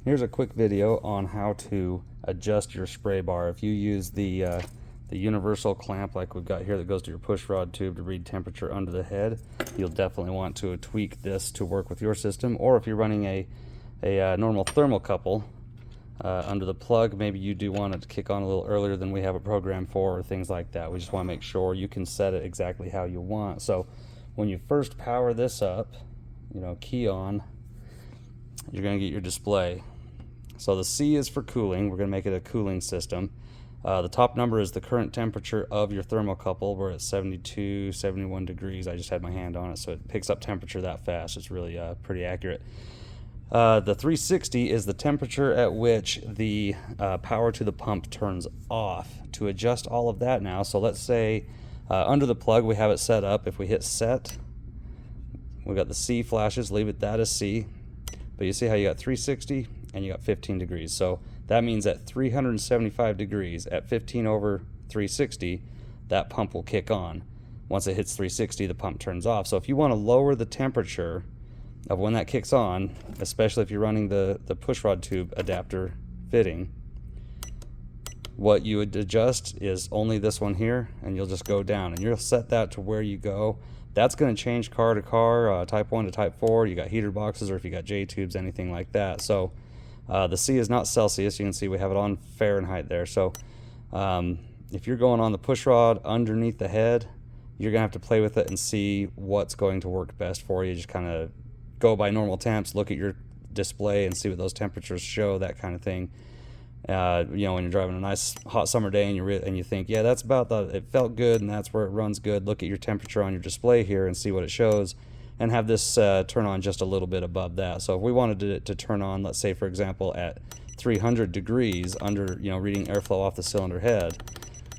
Here's a quick video on how to adjust your spray bar. If you use the universal clamp like we've got here that goes to your push rod tube to read temperature under the head, you'll definitely want to tweak this to work with your system. Or if you're running a normal thermocouple under the plug, maybe you do want it to kick on a little earlier than we have it programmed for, or things like that. We just want to make sure you can set it exactly how you want. So when you first power this up, key on, you're going to get your display. So the C is for cooling. We're going to make it a cooling system. The top number is the current temperature of your thermocouple. We're at 72, 71 degrees. I just had my hand on it, so it picks up temperature that fast. It's really pretty accurate. The 360 is the temperature at which the power to the pump turns off. To adjust all of that now, so let's say under the plug we have it set up. If we hit set, we've got the C flashes. Leave it that as C. But you see how you got 360 and you got 15 degrees. So that means at 375 degrees, at 15 over 360, that pump will kick on. Once it hits 360, the pump turns off. So if you want to lower the temperature of when that kicks on, especially if you're running the push rod tube adapter fitting, what you would adjust is only this one here, and you'll just go down, and you'll set that to where you go. That's going to change car to car, type 1 to type 4. You got heater boxes, or if you got J tubes, anything like that. So the C is not Celsius. You can see we have it on Fahrenheit there. So if you're going on the push rod underneath the head, you're going to have to play with it and see what's going to work best for you. Just kind of go by normal temps, look at your display and see what those temperatures show, that kind of thing. When you're driving a nice hot summer day and you think, yeah, that's about that, it felt good and that's where it runs good, look at your temperature on your display here and see what it shows, and have this turn on just a little bit above that. So if we wanted it to turn on, let's say for example at 300 degrees under, reading airflow off the cylinder head,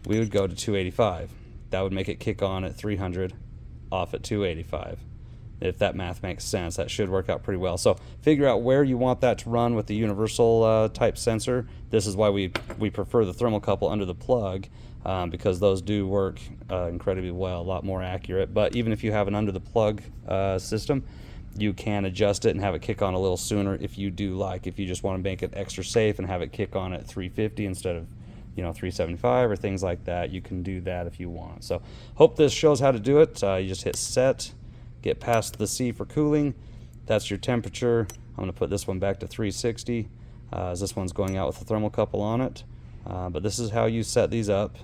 we would go to 285. That would make it kick on at 300, off at 285. If that math makes sense, that should work out pretty well. So figure out where you want that to run with the universal type sensor. This is why we prefer the thermocouple under the plug, because those do work incredibly well, a lot more accurate. But even if you have an under the plug system, you can adjust it and have it kick on a little sooner if you do like. If you just want to make it extra safe and have it kick on at 350 instead of 375 or things like that, you can do that if you want. So hope this shows how to do it. You just hit set, get past the C for cooling. That's your temperature. I'm going to put this one back to 360 as this one's going out with the thermocouple on it. But this is how you set these up.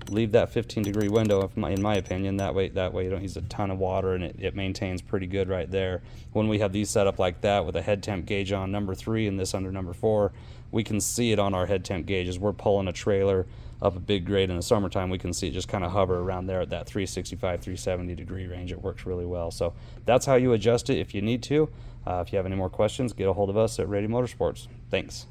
Leave that 15 degree window, in my opinion. That way you don't use a ton of water, and it maintains pretty good right there. When we have these set up like that with a head temp gauge on number 3 and this under number 4, we can see it on our head temp gauge. As we're pulling a trailer up a big grade in the summertime, we can see it just kind of hover around there at that 365, 370 degree range. It works really well. So that's how you adjust it if you need to. If you have any more questions, get a hold of us at Radio Motorsports. Thanks.